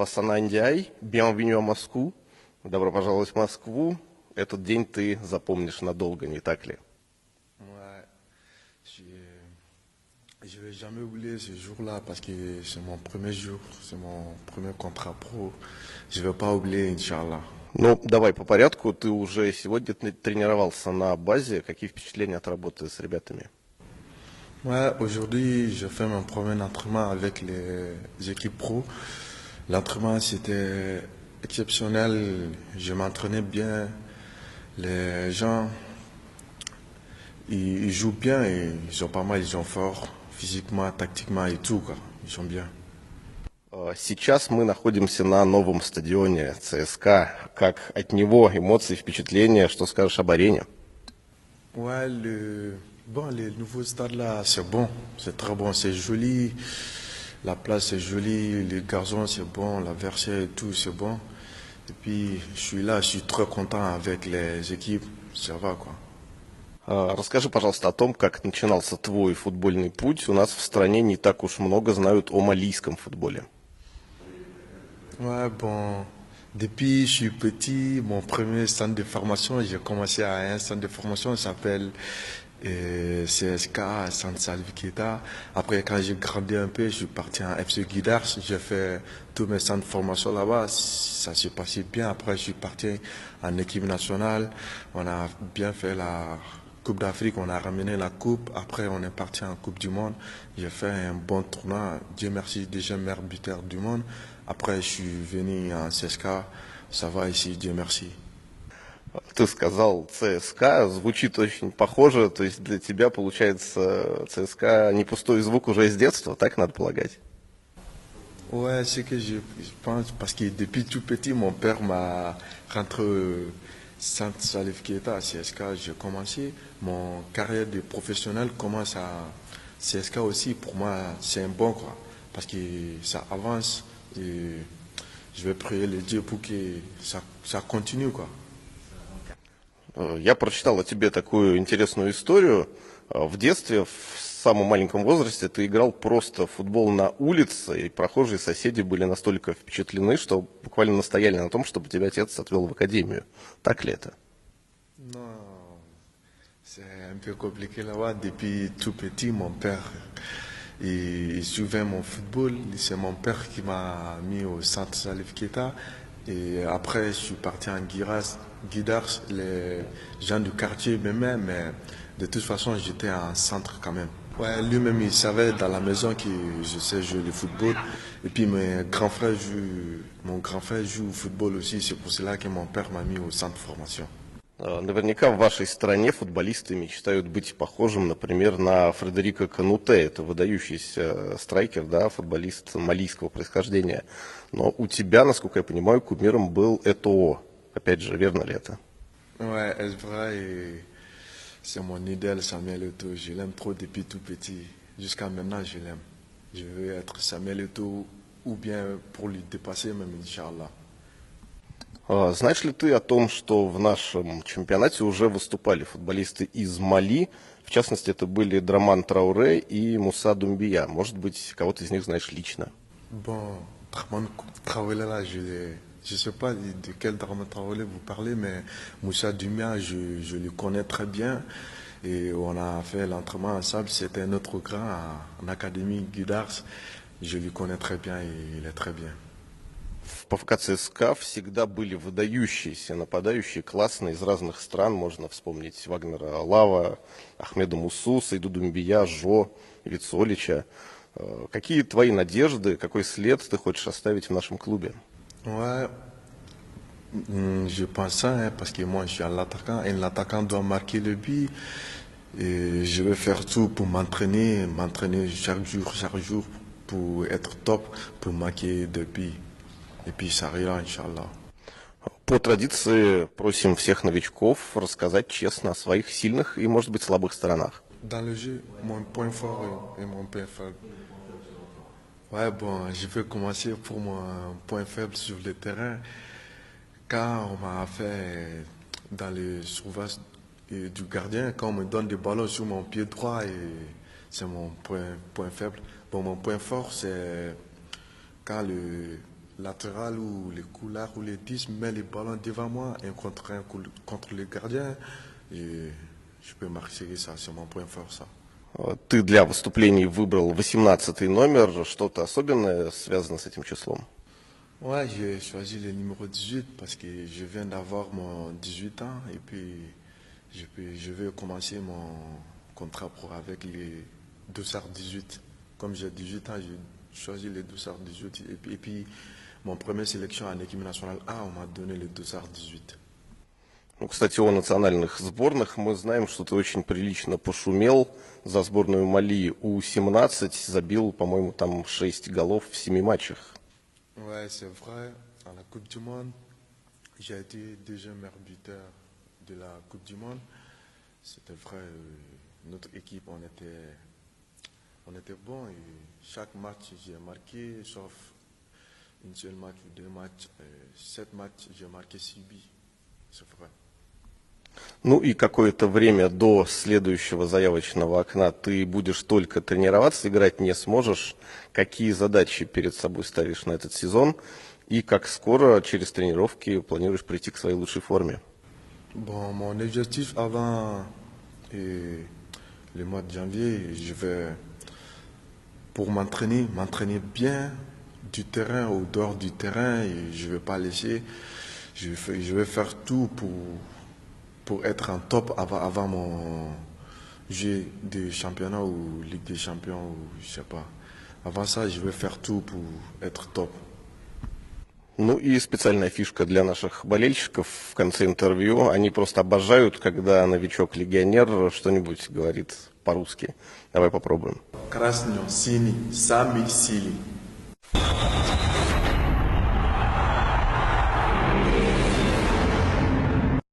Лосана Ндяй, bienvenue à Moscou. Добро пожаловать в Москву. Этот день ты запомнишь надолго, не так ли? Ouais, je vais jamais oublier ce jour-là parce que c'est mon premier jour, c'est mon premier contrat pro. Je vais pas oublier, Inch'Allah. Ну, давай по порядку. Ты уже сегодня тренировался на базе. Какие впечатления от работы с ребятами? Ouais, aujourd'hui, je fais mon premier entraînement avec les équipes pro. L'entraînement, c'était exceptionnel. Je m'entraînais bien. Les gens, ils jouent bien et ils sont pas mal, ils sont forts physiquement, tactiquement et tout, quoi. Ils sont bien. Сейчас мы находимся на новом стадионе ЦСКА. Как от него эмоции, впечатления, что скажешь об арене? Ouais, les nouveaux stades là, c'est bon, c'est très bon, c'est joli. La place est jolie, les gazons c'est bon, la versailles et tout c'est bon. Et puis je suis là, je suis très content avec les équipes, ça va quoi. Расскажи, пожалуйста, о том, как начинался твой футбольный путь. У нас в стране не так уж много знают о малийском футболе. Ouais, bon, depuis que je suis petit, mon premier centre de formation, j'ai commencé à un centre de formation qui s'appelle CSK, Centre Salif Keita. Après, quand j'ai grandi un peu, je suis parti en FC Guidars. J'ai fait tous mes centres de formation là-bas. Ça s'est passé bien. Après, je suis parti en équipe nationale. On a bien fait la Coupe d'Afrique. On a ramené la coupe. Après, on est parti en Coupe du Monde. J'ai fait un bon tournoi. Dieu merci, déjà meilleur buteur du monde. Après, je suis venu en CSK. Ça va ici, Dieu merci. Ты сказал ЦСКА, звучит очень похоже, то есть для тебя, получается, ЦСКА не пустой звук уже из детства, так надо полагать? Ouais, c'est que je pense, parce que depuis tout petit, mon père m'a rentré au Centre Salif Keita à CSK. J'ai commencé, mon carrière de professionnel commence à CSK aussi. Pour moi, c'est un bon quoi, parce que ça avance et je vais prier le Dieu pour que ça continue quoi. Я прочитал о тебе такую интересную историю. В детстве, в самом маленьком возрасте, ты играл просто в футбол на улице, и прохожие соседи были настолько впечатлены, что буквально настояли на том, чтобы тебя отец отвел в академию. Так ли это? Non, c'est un peu compliqué là-bas. Depuis tout petit, mon père, il suivait mon football. C'est mon père qui m'a mis au centre Salif Keita. Et après, je suis parti en Guidars. Les gens du quartier m'aimaient, mais de toute façon, j'étais en centre quand même. Ouais, lui-même, il savait dans la maison que je sais jouer le football. Et puis, mon grand frère joue au football aussi. C'est pour cela que mon père m'a mis au centre de formation. Наверняка в вашей стране футболисты мечтают быть похожим, например, на Фредерико Кануте. Это выдающийся страйкер, да, футболист малийского происхождения. Но у тебя, насколько я понимаю, кумиром был Этоо. Опять же, верно ли это? Ouais, c'est vrai. C'est mon idole, Samuel Eto'o. Je l'aime trop depuis tout petit. Jusqu'à maintenant, je l'aime. Je veux être Samuel Eto'o ou bien pour lui dépasser même, Inch'Allah. Знаешь ли ты о том, что в нашем чемпионате уже выступали футболисты из Мали? В частности, это были Драман Трауре и Муса Думбия. Может быть, кого-то из них знаешь лично? Bon, Draman Traoré là, je sais pas de quel Draman Traoré vous parlez, mais Moussa Dumia, je le connais très bien. Et on a fait l'entraînement ensemble. C'était un autre grand en académie Guidars. Je le connais très bien et il est très bien. В ПФК ЦСКА всегда были выдающиеся нападающие, классные, из разных стран. Можно вспомнить Вагнера Лава, Ахмеда Мусу, Сайду Думбия, Жо, Вицолича. Какие твои надежды, какой след ты хочешь оставить в нашем клубе? Ouais, je pense ça, hein, parce que moi je suis un attaquant et l'attaquant doit marquer le but. Et je vais faire tout pour m'entraîner chaque jour pour être top, pour marquer des buts. Et puis ça ira, Inch'Allah. По традиции просим всех новичков рассказать честно о своих сильных и, может быть, слабых сторонах. Dans le jeu, mon point fort et mon point faible. Ouais, bon, je vais commencer pour mon point faible sur le terrain. Quand on m'a fait dans le sauvage du gardien, quand on me donne des ballons sur mon pied droit, et c'est mon point faible. Bon, mon point fort, c'est quand latéral ou les coulards ou les 10, mets les ballons devant moi, un contre les gardiens, et je peux marquer ça, c'est mon point fort ça. Ты для выступлений выбрал 18-й номер. Что-то особенное связано с этим числом? Ouais, j'ai choisi le numéro 18 parce que je viens d'avoir mon 18 ans et puis je vais commencer mon contrat pro avec les Dossard 18. Comme j'ai 18 ans, j'ai choisi les Dossard 18 et puis mon première sélection en équipe nationale A, on m'a donné les Dossard 18. Ну, кстати, о национальных сборных мы знаем, что ты очень прилично пошумел за сборную Мали У-17, забил, по-моему, там 6 голов в 7 матчах. Ouais, c'est vrai. À la Coupe du Monde, j'ai été deuxième meilleur buteur de la Coupe du Monde. C'était vrai. Notre équipe, on était bon. Et chaque match, j'ai marqué, sauf une seule match ou deux matchs. 7 matchs, j'ai marqué 6 buts. C'est vrai. Ну и какое-то время до следующего заявочного окна ты будешь только тренироваться, играть не сможешь. Какие задачи перед собой ставишь на этот сезон и как скоро через тренировки планируешь прийти к своей лучшей форме? Bon, mon objectif avant le mois de janvier, je vais, pour m'entraîner bien du terrain au dehors du terrain, et je ne vais pas laisser, je vais faire tout pour être en top avant mon jeu de championnat ou Ligue des Champions, ou je sais pas. Avant ça, je vais faire tout pour être top. Ну и специальная фишка для наших болельщиков в конце интервью. Они просто обожают, когда новичок-легионер что-нибудь говорит по-русски. Давай попробуем. Красно, синий, сами сили.